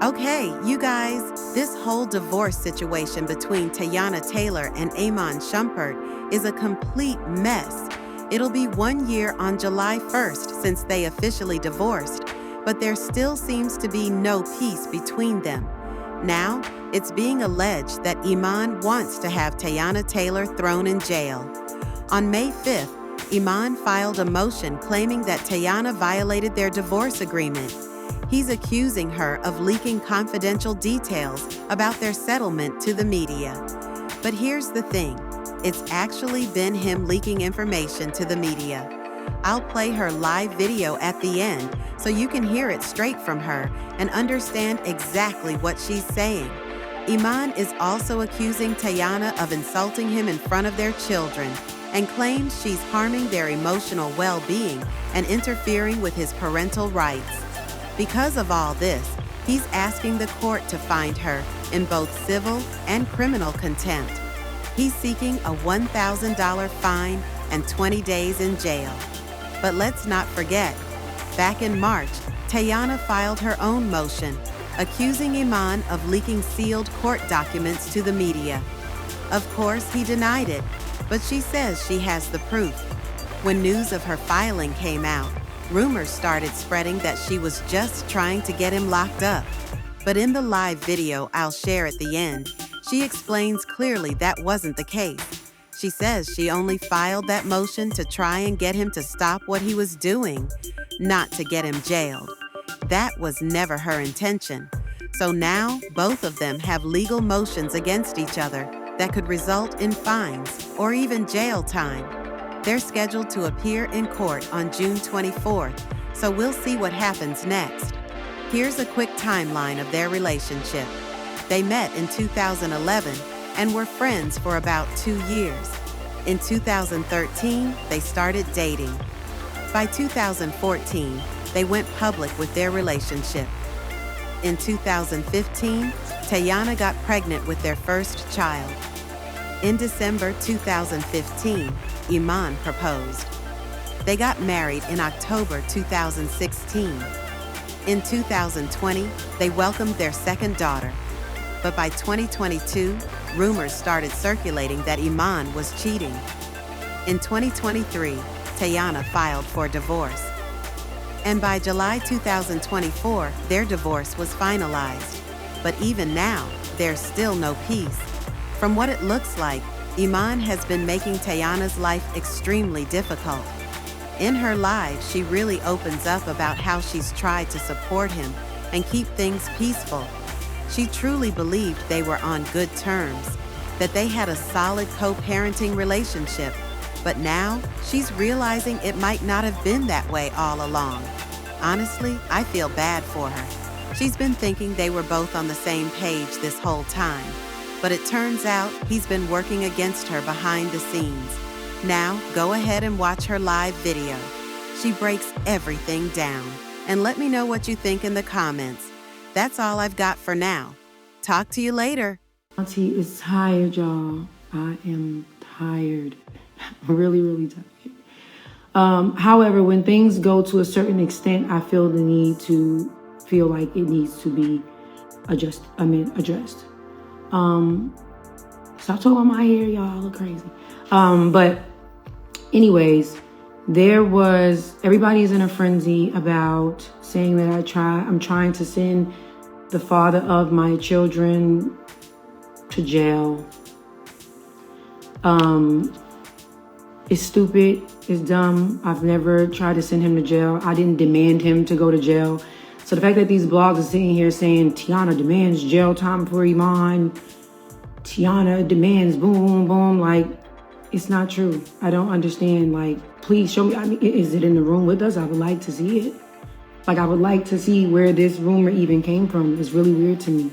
Okay, you guys, this whole divorce situation between Teyana Taylor and Iman Shumpert is a complete mess. It'll be 1 year on July 1st since they officially divorced, but there still seems to be no peace between them. Now, it's being alleged that Iman wants to have Teyana Taylor thrown in jail. On May 5th, Iman filed a motion claiming that Teyana violated their divorce agreement. He's accusing her of leaking confidential details about their settlement to the media. But here's the thing, it's actually been him leaking information to the media. I'll play her live video at the end so you can hear it straight from her and understand exactly what she's saying. Iman is also accusing Teyana of insulting him in front of their children and claims she's harming their emotional well-being and interfering with his parental rights. Because of all this, he's asking the court to find her in both civil and criminal contempt. He's seeking a $1,000 fine and 20 days in jail. But let's not forget, back in March, Teyana filed her own motion, accusing Iman of leaking sealed court documents to the media. Of course, he denied it, but she says she has the proof. When news of her filing came out, rumors started spreading that she was just trying to get him locked up. But in the live video I'll share at the end, she explains clearly that wasn't the case. She says she only filed that motion to try and get him to stop what he was doing, not to get him jailed. That was never her intention. So now both of them have legal motions against each other that could result in fines or even jail time. They're scheduled to appear in court on June 24th, so we'll see what happens next. Here's a quick timeline of their relationship. They met in 2011 and were friends for about 2 years. In 2013, they started dating. By 2014, they went public with their relationship. In 2015, Teyana got pregnant with their first child. In December 2015, Iman proposed. They got married in October 2016. In 2020, they welcomed their second daughter. But by 2022, rumors started circulating that Iman was cheating. In 2023, Teyana filed for divorce. And by July 2024, their divorce was finalized. But even now, there's still no peace. From what it looks like, Iman has been making Teyana's life extremely difficult. In her live, she really opens up about how she's tried to support him and keep things peaceful. She truly believed they were on good terms, that they had a solid co-parenting relationship, but now she's realizing it might not have been that way all along. Honestly, I feel bad for her. She's been thinking they were both on the same page this whole time. But it turns out he's been working against her behind the scenes. Now, go ahead and watch her live video. She breaks everything down. And let me know what you think in the comments. That's all I've got for now. Talk to you later. Auntie is tired, y'all. I am tired. Really, really tired. However, when things go to a certain extent, I feel the need to feel like it needs to be addressed. Stop talking about my hair, y'all. I look crazy. But anyways, everybody's in a frenzy about saying that I'm trying to send the father of my children to jail. It's stupid. It's dumb. I've never tried to send him to jail. I didn't demand him to go to jail. So the fact that these blogs are sitting here saying Teyana demands jail time for Iman, Teyana demands boom, boom, like, it's not true. I don't understand. Like, please show me. I mean, is it in the room with us? I would like to see it. Like, I would like to see where this rumor even came from. It's really weird to me.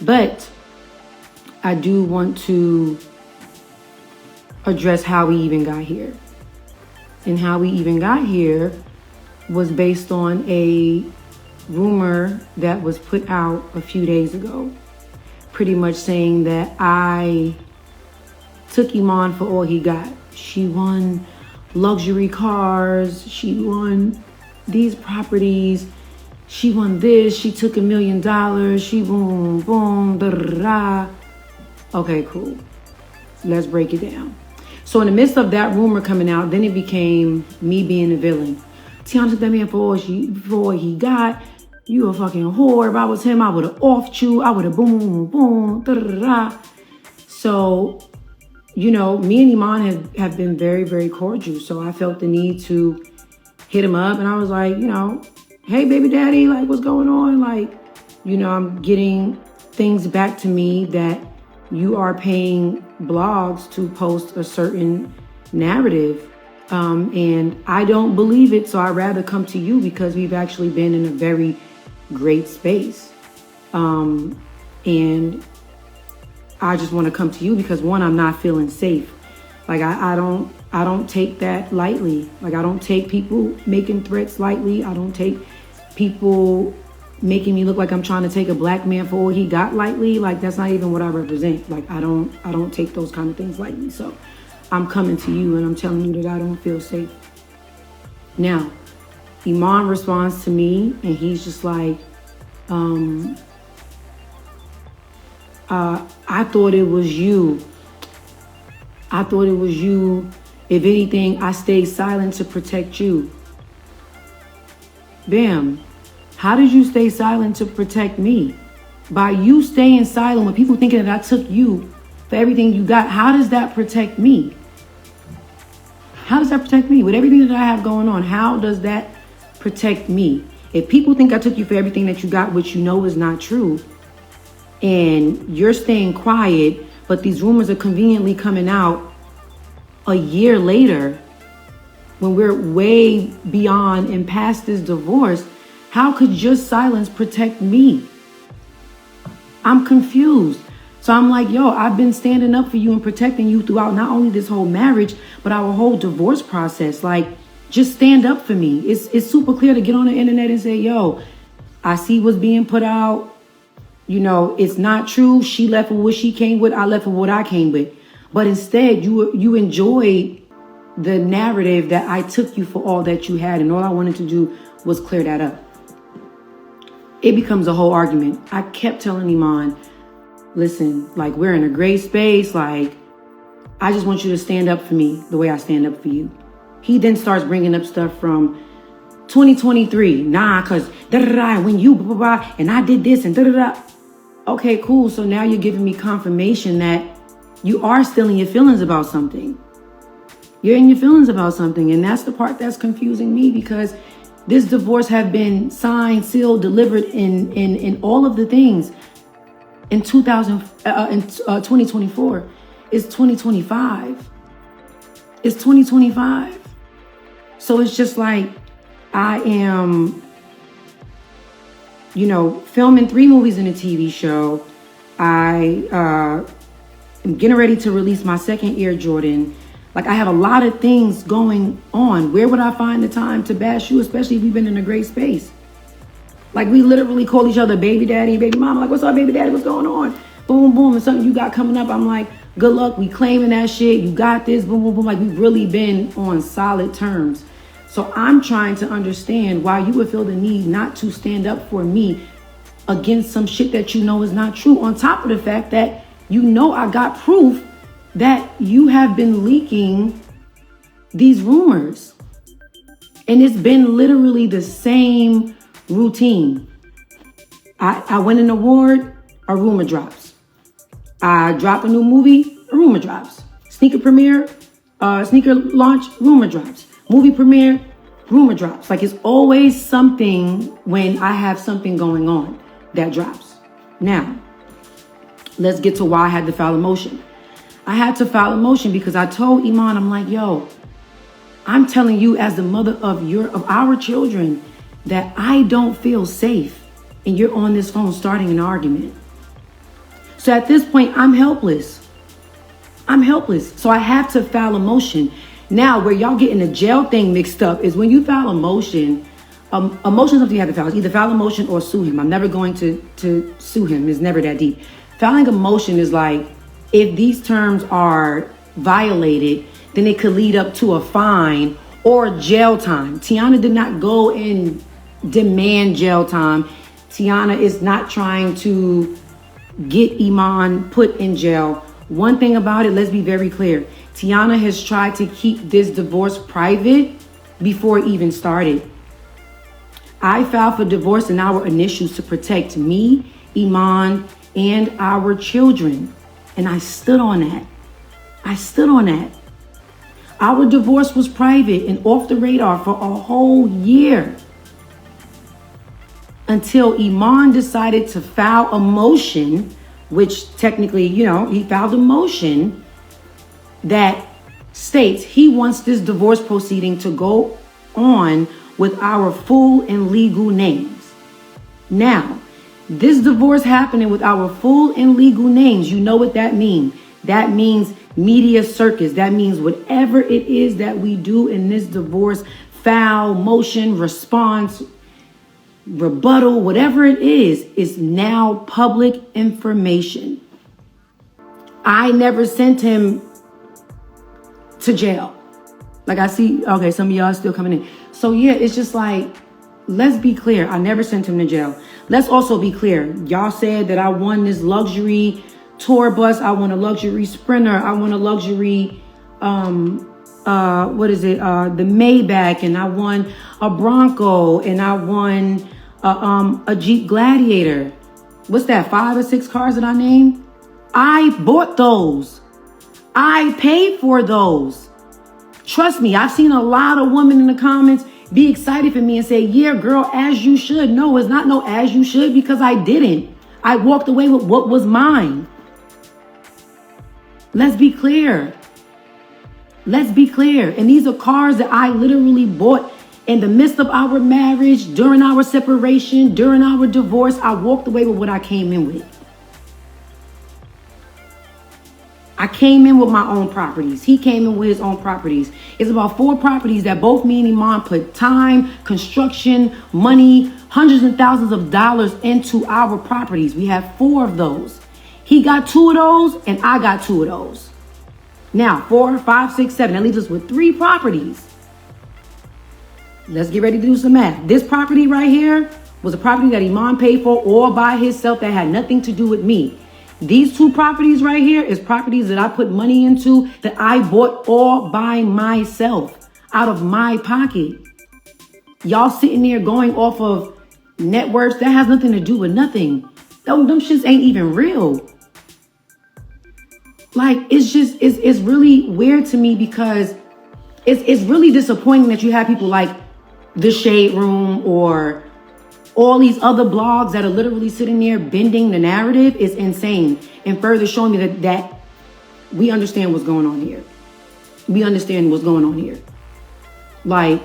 But I do want to address how we even got here. And how we even got here was based on a rumor that was put out a few days ago, pretty much saying that I took Iman for all he got. She won luxury cars, she won these properties, she won this, she took $1 million, she boom, boom, da da da. Okay, cool. Let's break it down. So in the midst of that rumor coming out, then it became me being the villain. Teyana took that man for all he got. You a fucking whore. If I was him, I would have offed you. I would have boom, boom, boom, da da da. So, you know, me and Iman have been very, very cordial. So I felt the need to hit him up. And I was like, you know, hey, baby daddy, like, what's going on? Like, you know, I'm getting things back to me that you are paying blogs to post a certain narrative. And I don't believe it. So I'd rather come to you because we've actually been in a very great space. And I just want to come to you because, one, I'm not feeling safe. Like I don't take that lightly. Like I don't take people making threats lightly. I don't take people making me look like I'm trying to take a black man for all he got lightly. Like that's not even what I represent. Like I don't take those kind of things lightly. So I'm coming to you and I'm telling you that I don't feel safe. Now, Iman responds to me and he's just like, I thought it was you. I thought it was you. If anything, I stayed silent to protect you. Bam. How did you stay silent to protect me? By you staying silent, when people thinking that I took you for everything you got, how does that protect me? How does that protect me? With everything that I have going on, how does that protect me? If people think I took you for everything that you got, which you know is not true, and you're staying quiet, but these rumors are conveniently coming out a year later, when we're way beyond and past this divorce, how could your silence protect me? I'm confused. So I'm like, yo, I've been standing up for you and protecting you throughout not only this whole marriage, but our whole divorce process. Like, just stand up for me. It's super clear to get on the internet and say, yo, I see what's being put out. You know, it's not true. She left with what she came with. I left with what I came with. But instead, you enjoyed the narrative that I took you for all that you had. And all I wanted to do was clear that up. It becomes a whole argument. I kept telling Iman, listen, like, we're in a great space. Like, I just want you to stand up for me the way I stand up for you. He then starts bringing up stuff from 2023. Nah, because da-da-da, when you blah-blah-blah, and I did this and da-da-da. Okay, cool. So now you're giving me confirmation that you are still in your feelings about something. You're in your feelings about something. And that's the part that's confusing me, because this divorce have been signed, sealed, delivered in all of the things in 2024. It's 2025. It's 2025. So it's just like I am, you know, filming 3 movies and a TV show. I am getting ready to release my second Air Jordan. Like, I have a lot of things going on. Where would I find the time to bash you, especially if we've been in a great space? Like, we literally call each other baby daddy, baby mama. Like, what's up, baby daddy? What's going on? Boom, boom. And something you got coming up, I'm like, good luck. We claiming that shit. You got this. Boom, boom, boom. Like, we've really been on solid terms. So I'm trying to understand why you would feel the need not to stand up for me against some shit that you know is not true. On top of the fact that you know I got proof that you have been leaking these rumors. And it's been literally the same routine. I win an award, a rumor drops. I drop a new movie, a rumor drops. Sneaker premiere, sneaker launch, rumor drops. Movie premiere, rumor drops. Like, it's always something when I have something going on that drops. Now, let's get to why I had to file a motion. I had to file a motion because I told Iman, I'm like, yo, I'm telling you as the mother of our children that I don't feel safe, and you're on this phone starting an argument. So at this point, I'm helpless. I'm helpless. So I have to file a motion. Now, where y'all getting the jail thing mixed up is when you file a motion. A motion is something you have to file. It's either file a motion or sue him. I'm never going to sue him. It's never that deep. Filing a motion is like, if these terms are violated, then it could lead up to a fine or jail time. Teyana did not go and demand jail time. Teyana is not trying to get Iman put in jail. One thing about it, let's be very clear. Teyana has tried to keep this divorce private before it even started. I filed for divorce in our initials to protect me, Iman, and our children. And I stood on that. I stood on that. Our divorce was private and off the radar for a whole year. Until Iman decided to file a motion, which technically, he filed a motion that states he wants this divorce proceeding to go on with our full and legal names. Now, this divorce happening with our full and legal names, you know what that means. That means media circus. That means whatever it is that we do in this divorce, file, motion, response, rebuttal, whatever it is now public information. I never sent him to jail. Like I see, okay, some of y'all still coming in. So yeah, it's just like, let's be clear. I never sent him to jail. Let's also be clear. Y'all said that I won this luxury tour bus. I want a luxury Sprinter. I want a luxury, the Maybach, and I won a Bronco, and I won a Jeep Gladiator. What's that? 5 or 6 cars that I named? I bought those. I paid for those. Trust me, I've seen a lot of women in the comments be excited for me and say, yeah, girl, as you should. No, it's not no as you should, because I didn't. I walked away with what was mine. Let's be clear. Let's be clear. And these are cars that I literally bought in the midst of our marriage, during our separation, during our divorce. I walked away with what I came in with. I came in with my own properties. He came in with his own properties. It's about 4 properties that both me and Iman put time, construction, money, hundreds and thousands of dollars into our properties. We have 4 of those. He got 2 of those and I got 2 of those. Now, 4, 5, 6, 7. That leaves us with 3 properties. Let's get ready to do some math. This property right here was a property that Iman paid for all by himself that had nothing to do with me. These 2 properties right here is properties that I put money into that I bought all by myself out of my pocket. Y'all sitting there going off of net worths that has nothing to do with nothing. Them shits ain't even real. Like, it's really weird to me, because it's really disappointing that you have people like The Shade Room or all these other blogs that are literally sitting there bending the narrative. Is insane, and further showing me that we understand what's going on here. We understand what's going on here. Like,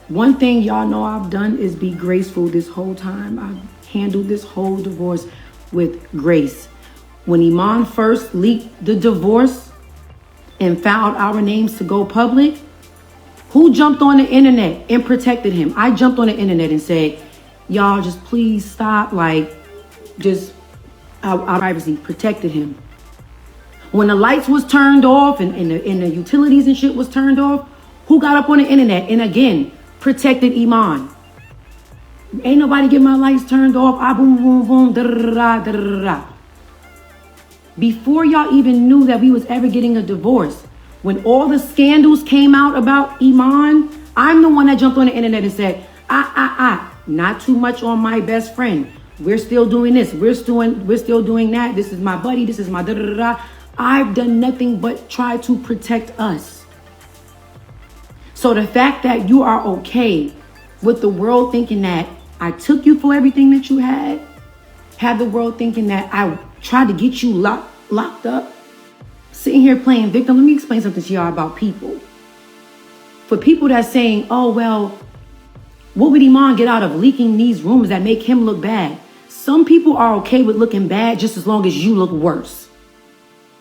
one thing y'all know I've done is be graceful this whole time. I've handled this whole divorce with grace. When Iman first leaked the divorce and filed our names to go public, who jumped on the internet and protected him? I jumped on the internet and said, y'all just please stop. Like, just our privacy, protected him. When the lights was turned off and the utilities and shit was turned off, who got up on the internet and again protected Iman? Ain't nobody get my lights turned off. I boom, boom, boom, da da da da da da. Before y'all even knew that we was ever getting a divorce, when all the scandals came out about Iman, I'm the one that jumped on the internet and said, not too much on my best friend. We're still doing this. We're still doing that. This is my buddy. This is my da da da da. I've done nothing but try to protect us. So the fact that you are okay with the world thinking that I took you for everything that you had the world thinking that I tried to get you locked up, sitting here playing victim. Let me explain something to y'all about people. For people that's saying, oh, well, what would Iman get out of leaking these rumors that make him look bad? Some people are okay with looking bad just as long as you look worse.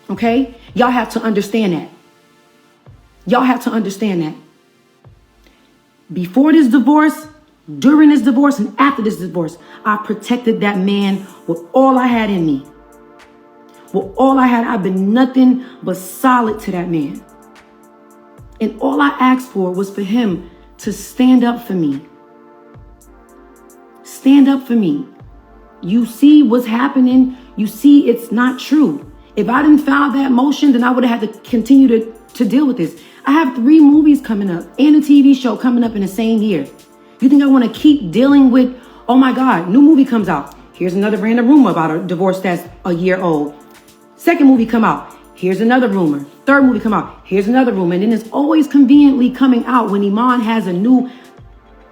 Okay? Y'all have to understand that. Y'all have to understand that. Before this divorce, during this divorce, and after this divorce, I protected that man with all I had in me. With all I had, I've been nothing but solid to that man. And all I asked for was for him to stand up for me. stand up for me. You see what's happening. You see it's not true. If I didn't file that motion, then I would have had to continue to deal with this. I have 3 movies coming up and a TV show coming up in the same year. You think I want to keep dealing with, oh my God, new movie comes out. Here's another random rumor about a divorce that's a year old. Second movie come out. Here's another rumor. Third movie come out. Here's another rumor. And then it's always conveniently coming out when Iman has a new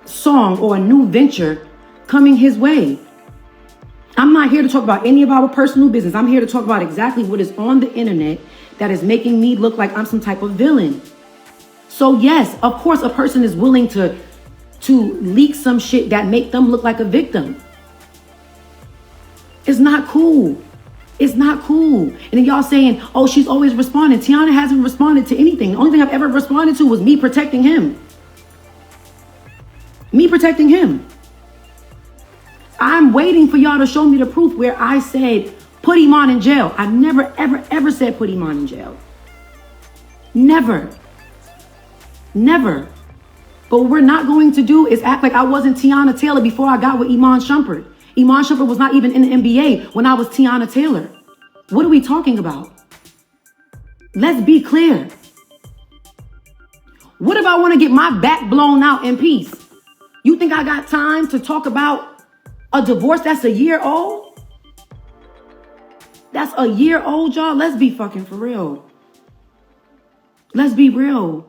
song or a new venture coming his way. I'm not here to talk about any of our personal business. I'm here to talk about exactly what is on the internet that is making me look like I'm some type of villain. So yes, of course, a person is willing to leak some shit that make them look like a victim. It's not cool. It's not cool. And then y'all saying, oh, she's always responding. Teyana hasn't responded to anything. The only thing I've ever responded to was me protecting him. Me protecting him. I'm waiting for y'all to show me the proof where I said, put Iman in jail. I never, ever, ever said put Iman in jail. Never. Never. But what we're not going to do is act like I wasn't Teyana Taylor before I got with Iman Shumpert. Iman Shumpert was not even in the NBA when I was Teyana Taylor. What are we talking about? Let's be clear. What if I want to get my back blown out in peace? You think I got time to talk about a divorce that's a year old? That's a year old, y'all. Let's be fucking for real. Let's be real.